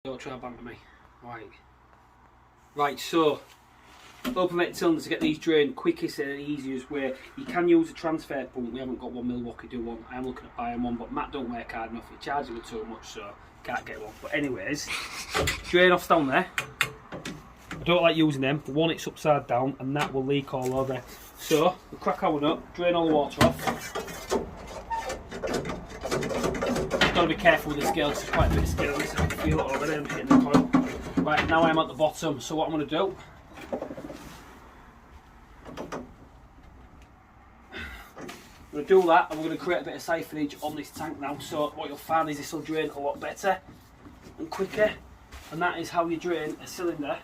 Don't try and banter me. Right, so open vented cylinder to get these drained quickest and easiest way. You can use a transfer pump. We haven't got one, Milwaukee do one. I'm looking at buying one, but Matt don't work hard enough. He charges me too much, so can't get one. But anyways, drain off's down there. I don't like using them. One, it's upside down, and that will leak all over. So we crack our one up, drain all the water off. Got to be careful with the scale, because there's quite a bit of scale. This I can feel it over there. I'm hitting the coil. Right, now I'm at the bottom. So what I'm going to do, I'm going to do that, and we're going to create a bit of siphonage on this tank now. So what you'll find is this will drain a lot better and quicker, and that is how you drain a cylinder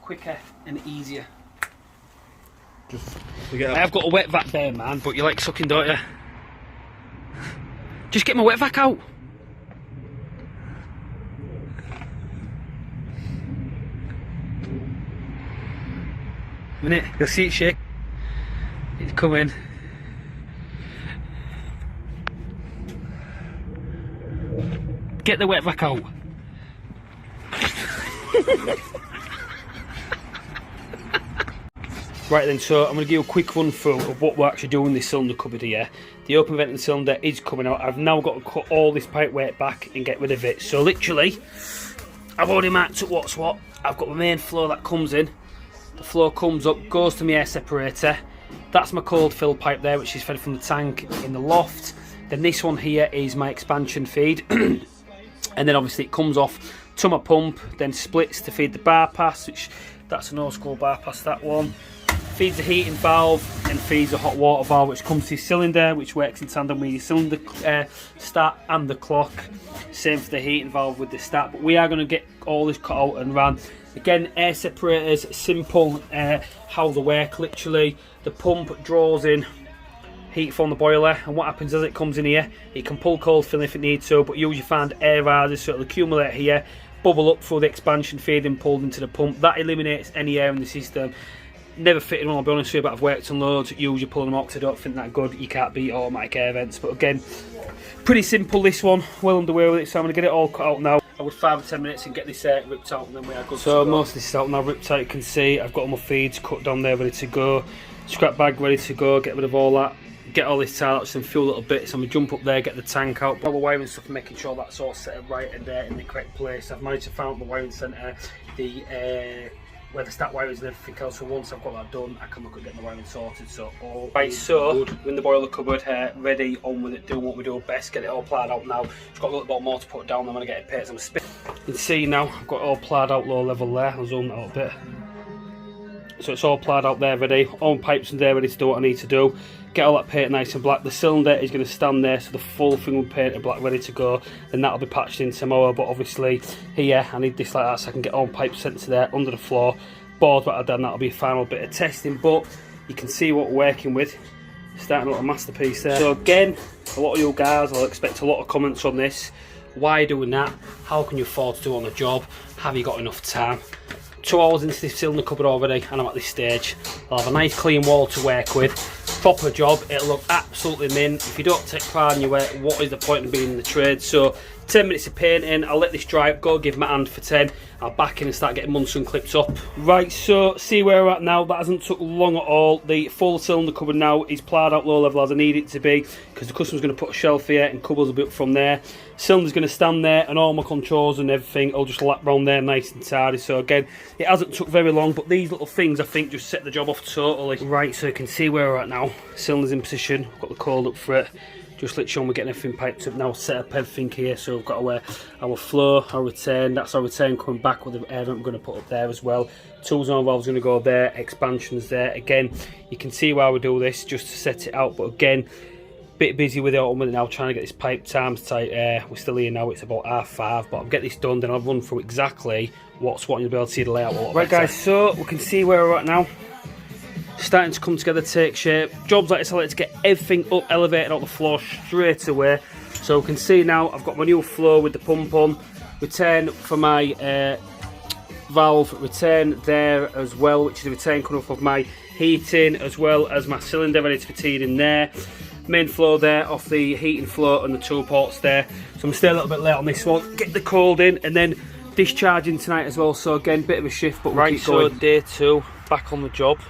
quicker and easier. I've got a wet vac there, man, but you like sucking, don't you? Just get my wet vac out. Minute, you'll see it shake. It's coming. Get the wet vac out. Right then, so I'm going to give you a quick run through of what we're actually doing in this cylinder cupboard here. The open venting cylinder is coming out. I've now got to cut all this pipe weight back and get rid of it. So literally, I've already marked up what's what. I've got my main flow that comes in. The flow comes up, goes to my air separator. That's my cold fill pipe there, which is fed from the tank in the loft. Then this one here is my expansion feed. And then obviously it comes off to my pump, then splits to feed the bypass, which that's a no-screw bypass, that one. Feeds the heating valve and feeds the hot water valve, which comes to your cylinder, which works in tandem with your cylinder start and the clock. Same for the heating valve with the start. But we are going to get all this cut out and ran. Again, air separators, simple how they work. Literally, the pump draws in heat from the boiler, and what happens as it comes in here, it can pull cold fill if it needs to, but usually find air rises, so it'll accumulate here, bubble up through the expansion feed and pulled into the pump. That eliminates any air in the system. Never fitted one, I'll be honest with you, but I've worked on loads. Usually pulling them out because I don't think that good. You can't beat automatic air vents. But again, pretty simple this one. Well underway with it, so I'm going to get it all cut out now. I would 5 or 10 minutes and get this ripped out, and then we are good. So most of this is out now, ripped out. You can see I've got all my feeds cut down there, ready to go. Scrap bag ready to go. Get rid of all that. Get all this tile out, some few little bits. I'm going to jump up there, get the tank out, all the wiring stuff, making sure that's all set up right and in the correct place. I've managed to find the wiring centre, where the stack wires and everything else. So once I've got that done, I can look at getting the wiring sorted. So all right, so we're in the boiler cupboard, ready, on with it, doing what we do best. Get it all plied out now. Just got a little bit more to put down. I'm going to get it painted. You can see now I've got it all plied out low level there. I'll zoom that out a bit. So it's all plied out there, ready. All pipes in there, ready to do what I need to do. Get all that paint nice and black. The cylinder is going to stand there, so the full thing will be painted black, ready to go. Then that'll be patched in tomorrow. But obviously here I need this like that, so I can get all pipes sent to there under the floor. Board what I've done, that'll be a final bit of testing. But you can see what we're working with. Starting a little masterpiece there. So again, a lot of you guys, I'll expect a lot of comments on this. Why doing that? How can you afford to do on the job? Have you got enough time? 2 hours into this cylinder cupboard already, and I'm at this stage. I'll have a nice clean wall to work with. Proper job, it'll look absolutely mint. If you don't take pride in your work, what is the point of being in the trade? So 10 minutes of painting, I'll let this dry up, go give my hand for 10. I'll back in and start getting Munson clips up. Right, so see where we're at now. That hasn't took long at all. The full cylinder cupboard now is plied out low level as I need it to be, because the customer's going to put a shelf here and cupboards will be up from there. Cylinder's going to stand there, and all my controls and everything will just lap round there nice and tidy. So again, it hasn't took very long, but these little things I think just set the job off totally. Right, so you can see where we're at now. Cylinder's in position, got the coil up for it. Just literally we're getting everything piped up now, set up everything here. So we've got our flow, our return, that's our return coming back with the air vent I'm going to put up there as well. Tools on valves going to go there, expansions there. Again, you can see why we do this, just to set it out. But again, bit busy with it all now, trying to get this pipe times tight. We're still here now, it's about 5:30, but I'll get this done, then I'll run through exactly what's what, and you'll be able to see the layout a lot better. Right guys, so we can see where we're at now. Starting to come together, take shape. Jobs like this, I like to get everything up, elevated out the floor straight away. So we can see now I've got my new flow with the pump on. Return for my valve, return there as well, which is the return coming off of my heating, as well as my cylinder ready to be teed in there. Main flow there off the heating flow and the 2 ports there. So I'm still a little bit late on this one. Get the cold in, and then discharging tonight as well, so again, bit of a shift, but we'll keep going. So day 2, back on the job.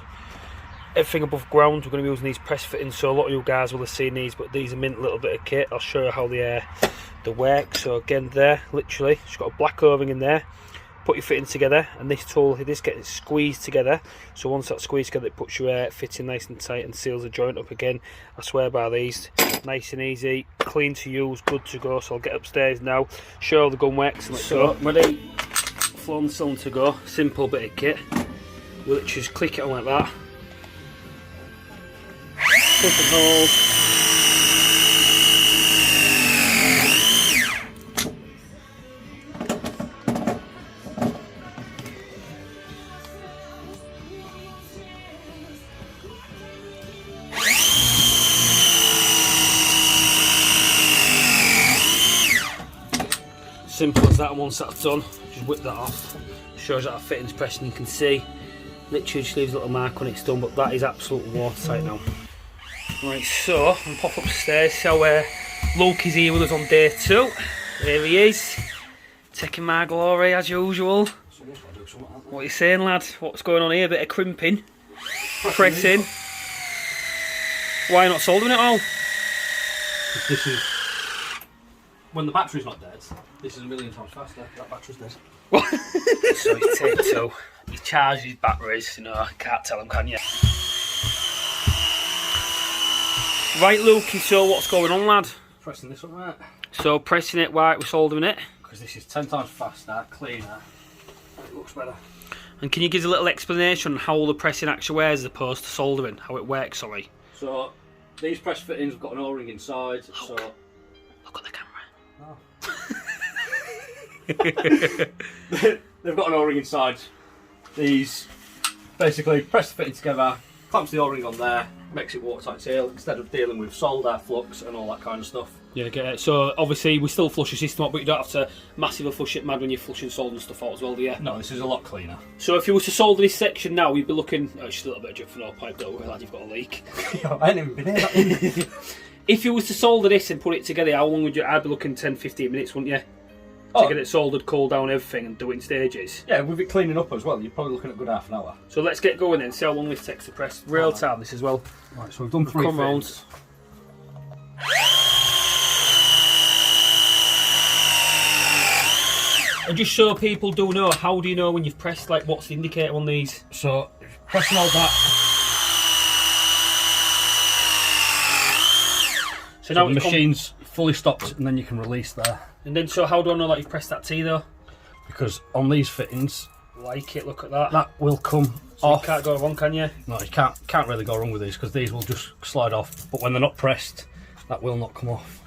Everything above ground, we're going to be using these press fittings, so a lot of you guys will have seen these, but these are mint little bit of kit. I'll show you how they work. So again there, literally, just got a black O-ring in there, put your fittings together, and this tool, this gets squeezed together, so once that's squeezed together, it puts your fitting nice and tight and seals the joint up again. I swear by these, nice and easy, clean to use, good to go. So I'll get upstairs now, show how the gun works, and let's go. Ready, floor and cylinder to go, simple bit of kit. We'll just click it on like that. Clip and hold. Simple as that, and once that's done, just whip that off. Shows that our fitting's pressed, and you can see, literally just leaves a little mark when it's done, but that is absolutely watertight now. Right, so, I'm going to pop upstairs, so Luke is here with us on day 2. Here he is, taking my glory as usual. What are you saying, lad? What's going on here? A bit of crimping, pressing. Why not soldering it all? This is... when the battery's not dead, this is a million times faster. That battery's dead. So you take 2, you charge his batteries, you know, can't tell him, can you? Right, Lukey, so what's going on, lad? Pressing this one, right? So pressing it while we're soldering it? Because this is 10 times faster, cleaner, and it looks better. And can you give us a little explanation on how the pressing actually wears as opposed to soldering? How it works, sorry? So, these press fittings have got an O-ring inside, so... Look at the camera. They've got an O-ring inside. These basically press the fitting together, clamps the O-ring on there, makes it watertight seal instead of dealing with solder, flux and all that kind of stuff. Yeah, get it. So obviously we still flush the system up, but you don't have to massively flush it mad when you're flushing solder and stuff out as well, do you? No, this is a lot cleaner. So if you were to solder this section now, you'd be looking... Oh, it's just a little bit of drip from our pipe, don't worry, lad, you've got a leak. I ain't even been here. If you was to solder this and put it together, how long would you... I'd be looking 10-15 minutes, wouldn't you? To get it soldered, cool down everything and do it in stages. Yeah, with it cleaning up as well, you're probably looking at a good half an hour. So let's get going then, see how long this takes to press. Real time this as well. Right, so we've done 3 fittings. And just so people do know, how do you know when you've pressed, like what's the indicator on these? So, pressing all that. So now the machine's fully stopped and then you can release there. And then, so how do I know that you've pressed that T though? Because on these fittings, like it, look at that. That will come so off. You can't go wrong, can you? No, you can't really go wrong with these because these will just slide off. But when they're not pressed, that will not come off.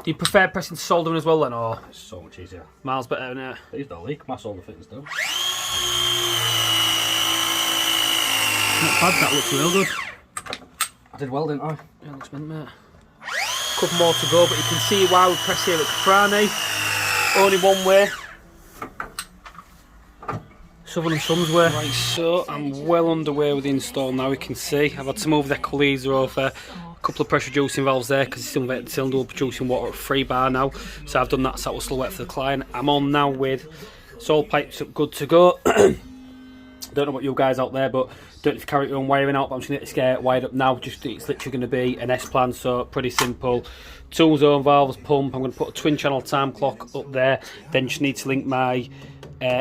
Do you prefer pressing to soldering as well then, or? It's so much easier. Miles better, isn't it? These don't leak, my solder fittings do. Not bad, that looks real good. I did well, didn't I? Yeah, looks mint, mate. Couple more to go, but you can see why we press here at Caprani. Only one way. Southern and Sons way. Right, so I'm well underway with the install now, you can see. I've had to move the equalizer over. A couple of pressure reducing valves there because the cylinder will be producing water at 3 bar now. So I've done that, so that will still wet for the client. I'm on now with all pipes up, good to go. Don't know about you guys out there, but don't know if you carry your own wiring out, but I'm just going to get wired up now. Just it's literally going to be an S-plan, so pretty simple. 2 zone valves, pump. I'm going to put a twin channel time clock up there. Then just need to link my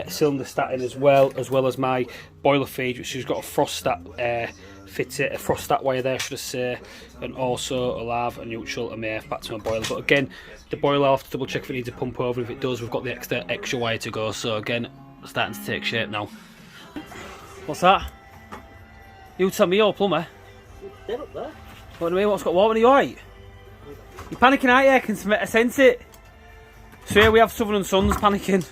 cylinder stat in as well as my boiler feed, which has got a frost stat a frost stat wire there, should I say, and also I'll have a neutral and MAF back to my boiler. But again, the boiler, I'll have to double check if it needs a pump over. If it does, we've got the extra wire to go. So again, starting to take shape now. What's that? You tell me, you're a plumber. They're up there. What do you mean? What's got water? Are you alright? You're panicking, aren't you? I can sense it. So here we have Southern and Sons panicking.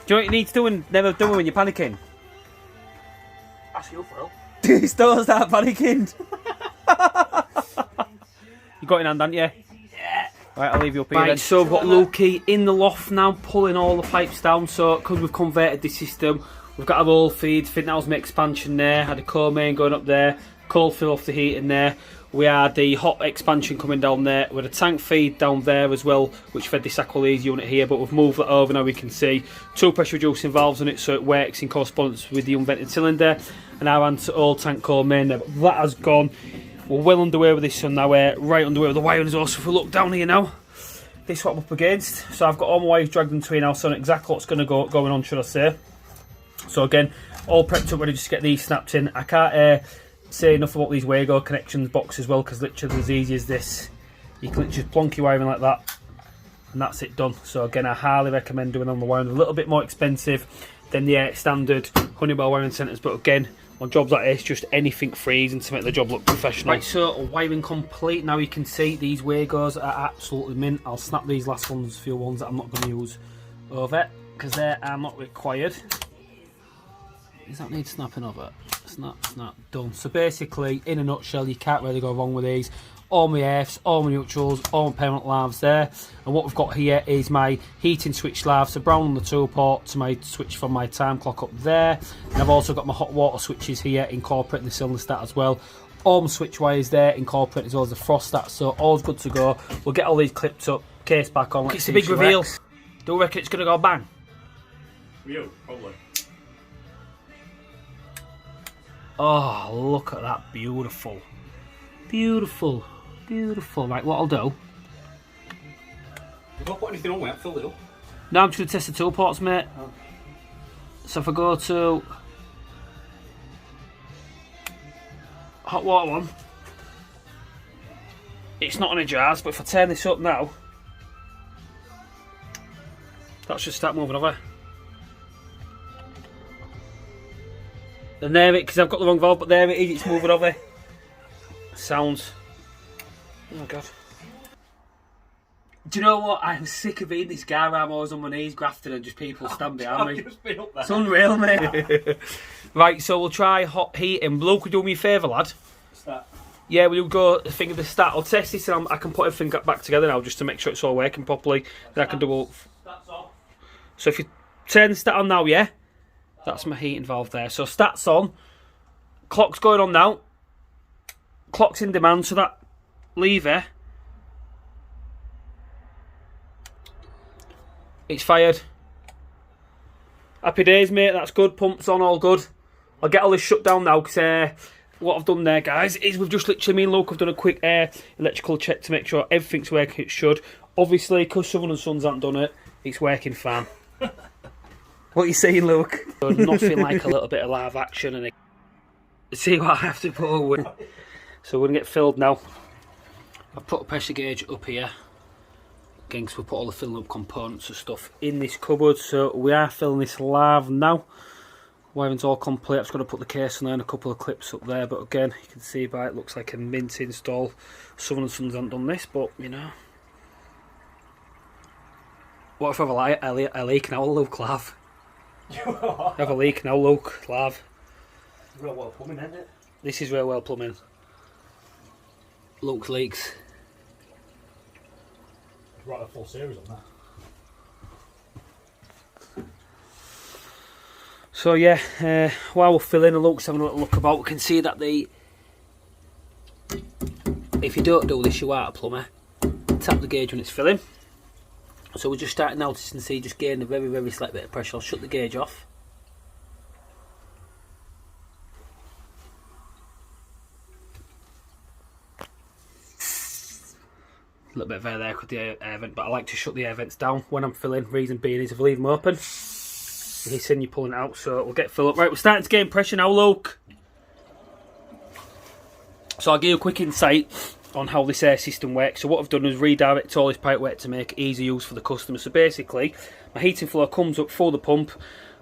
Do you know what you need to do and never do when you're panicking? Ask you for help. Don't start panicking. You got in hand, haven't you? Yeah. Right, I'll leave you up here Right, then. so we've got Lukey in the loft now, pulling all the pipes down. So, because we've converted this system, we've got our oil feed, feeding house expansion there, had a coal main going up there, coal fill off the heat in there. We had the hot expansion coming down there, with a tank feed down there as well, which fed this Aqualese unit here, but we've moved that over now. We can see 2 pressure reducing valves on it, so it works in correspondence with the unvented cylinder, and our oil tank coal main there. But that has gone. We're well underway with this one now. We're right underway with the wiring as well. So if we look down here now, this is what I'm up against. So I've got all my wires dragged into here now, so I know exactly what's going to going on, should I say. So again, all prepped up, ready just to get these snapped in. I can't say enough about these Wago connections box as well, because literally as easy as this, you can literally just plonk your wiring like that, and that's it done. So again, I highly recommend doing on the wiring. A little bit more expensive than the standard Honeywell wiring centres, but again, on jobs like this, just anything freezing to make the job look professional. Right, so wiring complete. Now you can see these Wagos are absolutely mint. I'll snap these last ones, few ones that I'm not going to use over, because they are not required. Does that need snapping over? Snap, snap, done. So basically, in a nutshell, you can't really go wrong with these. All my Fs, all my neutrals, all my permanent lathes there. And what we've got here is my heating switch lathe, so brown on the 2-port to my switch from my time clock up there. And I've also got my hot water switches here, incorporating the cylinder stat as well. All my switch wires there, incorporating as well as the frost stat, so all's good to go. We'll get all these clipped up, case back on. It's a big reveal. Do you reckon it's going to go bang? You, probably. Oh, look at that, beautiful. Beautiful. Beautiful. Right, what I'll do. You don't put anything on, mate. Fill it up. Now I'm just going to test the 2 ports, mate. Oh. So if I go to hot water one, it's not on a jars, but if I turn this up now, that should start moving over. And there it, because I've got the wrong valve, but there it is, it's moving over. Sounds. Oh my god. Do you know what? I'm sick of being this guy where I'm always on my knees grafting and just people stand behind me. It's unreal, mate. Right, so we'll try hot heating. Luke, could you do me a favour, lad? Start. Yeah, we'll go think of the stat. I'll test this and I can put everything back together now just to make sure it's all working properly. Then I can do all. So if you turn the stat on now, yeah? That's my heating valve there. So stats on. Clock's going on now. Clock's in demand, so that lever, it's fired. Happy days, mate. That's good. Pumps on, all good. I'll get all this shut down now, because what I've done there, guys, is we've just literally, me and Luke have done a quick electrical check to make sure everything's working it should. Obviously, because Southern and Sons haven't done it, it's working fine. What are you saying, Luke? Nothing like a little bit of live action and see what I have to put with. So we're going to get filled now. I've put a pressure gauge up here. Again, because we put all the filling up components and stuff in this cupboard. So we are filling this live now. Wiring's all complete. I'm just going to put the case on there and a couple of clips up there. But again, you can see by it looks like a mint install. Southern and Sons haven't done this, but you know. What if I have a leak now, Luke, lav? Have a leak now, Luke, lav. Real well plumbing, isn't it? This is real well plumbing. Luke's leaks. Right, a full series on that. So yeah, while we're filling, Luke's having a little look about. We can see that if you don't do this, you are a plumber. Tap the gauge when it's filling. So we're just starting now to see, just gaining a very, very slight bit of pressure. I'll shut the gauge off. A little bit of air there with the air vent, but I like to shut the air vents down when I'm filling. Reason being is if I leave them open, he's saying you're pulling it out, so we'll get filled up. Right, we're starting to gain pressure now, Luke. So I'll give you a quick insight on how this air system works. So what I've done is redirect all this pipe work to make easy use for the customer. So basically, my heating flow comes up through the pump,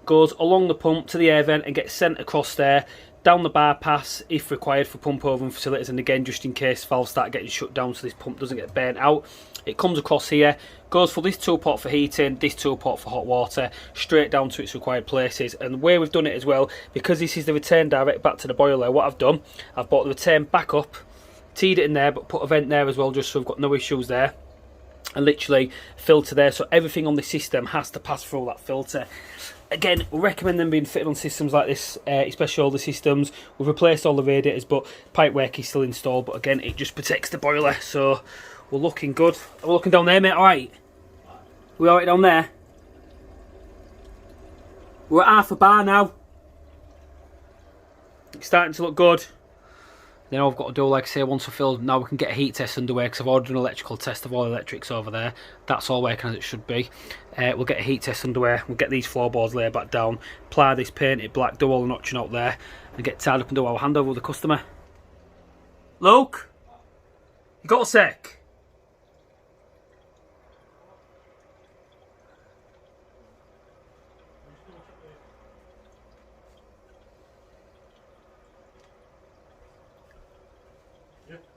goes along the pump to the air vent and gets sent across there, down the bypass if required for pump over facilities, and again just in case valves start getting shut down so this pump doesn't get burnt out. It comes across here, goes for this 2-pot for heating, this 2-pot for hot water, straight down to its required places. And the way we've done it as well, because this is the return direct back to the boiler, what I've done, I've brought the return back up, teed it in there, but put a vent there as well, just so we've got no issues there. and literally filter there, so everything on the system has to pass through that filter. Again, we recommend them being fitted on systems like this, especially older systems. We've replaced all the radiators, but pipework is still installed, but again, it just protects the boiler, so we're looking good. We're looking down there, mate, alright? We alright down there? We're at half a bar now. It's starting to look good. Then all I've got to do, like I say, once we're filled, now we can get a heat test underway, because I've ordered an electrical test of all the electrics over there. That's all working as it should be. We'll get a heat test underway, we'll get these floorboards laid back down, apply this, paint it black, do all the notching out there, and get tied up and do our handover with the customer. Luke? You got a sec?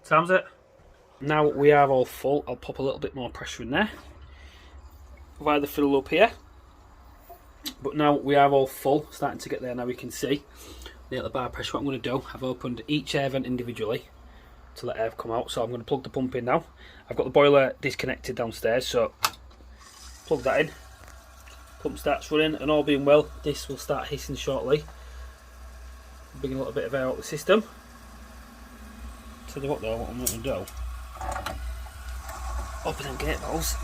Time's it. Now we are all full. I'll pop a little bit more pressure in there via the fill up here. But now we are all full, starting to get there. Now we can see the bar pressure. What I'm going to do, I've opened each air vent individually to let air come out. So I'm going to plug the pump in now. I've got the boiler disconnected downstairs, so plug that in. Pump starts running, and all being well, this will start hissing shortly, bringing a little bit of air out the system. Tell you what though, what I'm going to do, open them gate valves,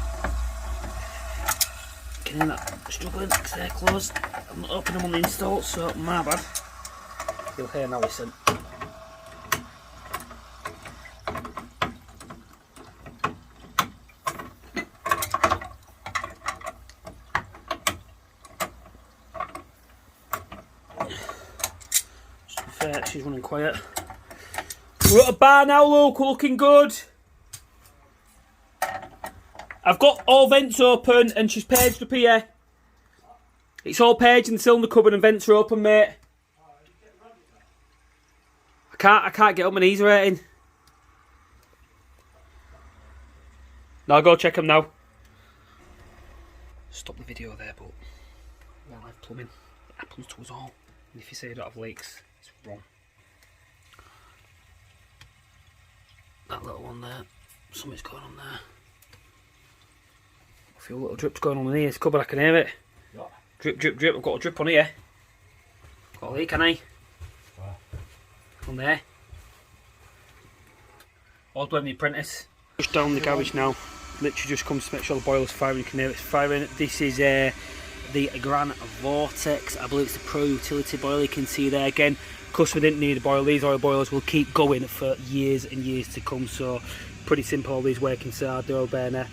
getting in that struggling, because they're closed. I'm not opening them on the install, so my bad. You'll hear now, listen. Just to be fair, she's running quiet. We're at a bar now, Luke, we're looking good. I've got all vents open and she's paged up here. It's all paged in the cylinder cupboard and vents are open, mate. I can't get up, my knees are hurting. No, I'll go check them now. Stop the video there, but well, I've plumbing. It happens to us all. And if you say you don't have leaks, it's wrong. That little one there, something's going on there. A few little drips going on in here, it's cupboard, I can hear it. Yeah. Drip, drip, drip, I've got a drip on here. Got a leak, can I? Wow. On there. I'll blame the apprentice. Just down the garage now, literally just comes to make sure the boiler's firing, you can hear it's firing. This is the Gran Vortex, I believe it's the Pro Utility boiler, you can see there again. Customer didn't need a boiler. These oil boilers will keep going for years and years to come, so pretty simple. All these working hard, the oil burner,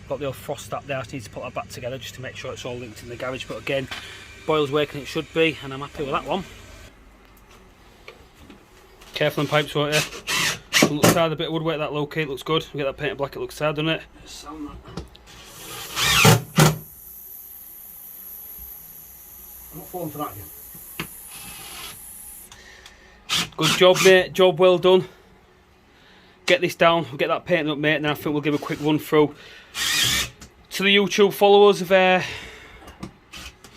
got the old frost up there. I just need to put that back together just to make sure it's all linked in the garage, but again, boiler's working, it should be, and I'm happy with that one. Careful on pipes, won't you? Looks hard, a bit of woodwork that locate, looks good. We get that painted black, it looks hard, doesn't it? I'm not falling for that again. Good job, mate. Job well done. Get this down. We'll get that painted up, mate, and then I think we'll give a quick run through to the YouTube followers of what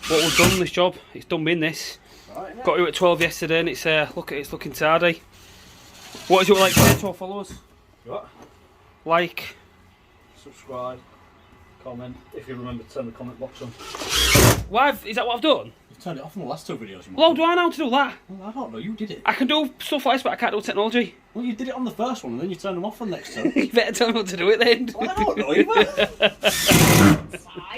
we've done this job. It's done being this. Right, got here at 12 yesterday, and it's look at it, it's looking tardy. What is it like to say to our followers? What? Like, subscribe, comment. If you remember, turn the comment box on. Why? Is that what I've done? You've turned it off in the last two videos. Well, how do I know how to do that? Well, I don't know. You did it. I can do stuff like this, but I can't do technology. Well, you did it on the first one, and then you turned them off on the next two. You better tell me what to do it then. Well, I don't know either.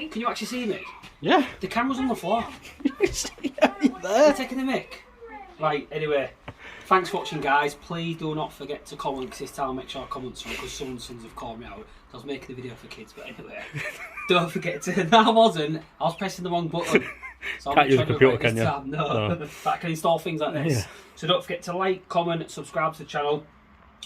Can you actually see me? Yeah. The camera's on the floor. There. You're taking the mic. Right, anyway. Thanks for watching, guys. Please do not forget to comment, because this time I'll make sure I comment, because some sons have called me out. I was making the video for kids, but anyway. Don't forget to... No, I wasn't. I was pressing the wrong button. So Can't use a computer, can you? No. But I can install things like this. Yeah. So don't forget to like, comment, subscribe to the channel.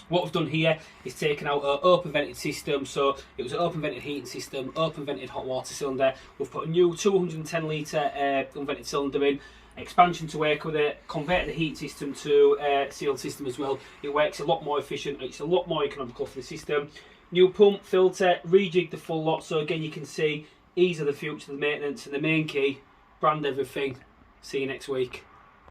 What we've done here is taken out an open vented system. So it was an open vented heating system, open vented hot water cylinder. We've put a new 210 litre unvented cylinder in. Expansion to work with it, converted the heat system to a sealed system as well. It works a lot more efficient, it's a lot more economical for the system. New pump, filter, rejig the full lot, so again you can see ease of the future, the maintenance, and the main key, brand everything. See you next week.